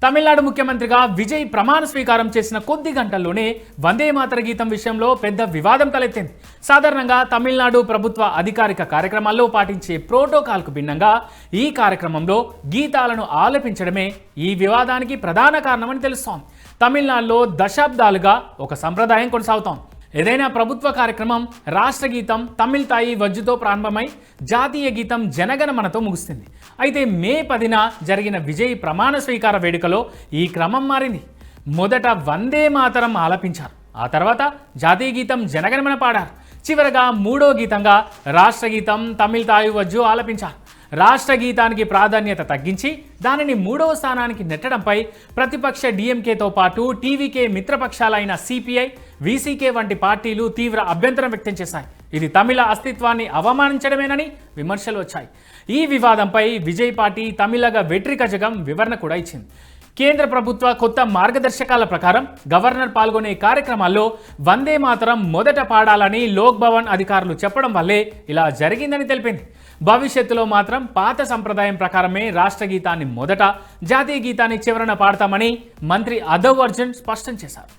తమిళనాడు ముఖ్యమంత్రిగా విజయ్ ప్రమాణ స్వీకారం చేసిన కొద్ది గంటల్లోనే వందే మాతర గీతం విషయంలో పెద్ద వివాదం తలెత్తింది. సాధారణంగా తమిళనాడు ప్రభుత్వ అధికారిక కార్యక్రమాల్లో పాటించే ప్రోటోకాల్కు భిన్నంగా ఈ కార్యక్రమంలో గీతాలను ఆలపించడమే ఈ వివాదానికి ప్రధాన కారణమని తెలుస్తోంది. తమిళనాడులో దశాబ్దాలుగా ఒక సంప్రదాయం కొనసాగుతోంది. ఏదైనా ప్రభుత్వ కార్యక్రమం రాష్ట్ర గీతం తమిళ్ తాయి వజ్జుతో ప్రారంభమై జాతీయ గీతం జనగణమనతో ముగుస్తుంది. అయితే మే 10న జరిగిన విజయ్ ప్రమాణ స్వీకార వేడుకలో ఈ క్రమం మారింది. మొదట వందే మాతరం ఆలపించారు, ఆ తర్వాత జాతీయ గీతం జనగణమన పాడారు. చివరగా మూడో గీతంగా రాష్ట్ర గీతం తమిళ్ తాయి వజ్జు ఆలపించారు. రాష్ట్ర గీతానికి ప్రాధాన్యత తగ్గించి దానిని మూడవ స్థానానికి నెట్టడంపై ప్రతిపక్ష డిఎంకేతో పాటు టీవీకే మిత్రపక్షాలైన సిపిఐ, వీసీకే వంటి పార్టీలు తీవ్ర అభ్యంతరం వ్యక్తం చేశాయి. ఇది తమిళ అస్తిత్వాన్ని అవమానించడమేనని విమర్శలు వచ్చాయి. ఈ వివాదంపై విజయ్ పార్టీ తమిళగ వెట్రి కజగం వివరణ కూడా ఇచ్చింది. కేంద్ర ప్రభుత్వ కొత్త మార్గదర్శకాల ప్రకారం గవర్నర్ పాల్గొనే కార్యక్రమాల్లో వందే మాతరం మొదట పాడాలని లోక్ భవన్ అధికారులు చెప్పడం వల్లే ఇలా జరిగిందని తెలిపింది. భవిష్యత్తులో మాత్రం పాత సంప్రదాయం ప్రకారమే రాష్ట్ర గీతాన్ని మొదట, జాతీయ గీతాన్ని చివరన పాడతామని మంత్రి అదవ్ అర్జున్ స్పష్టం చేశారు.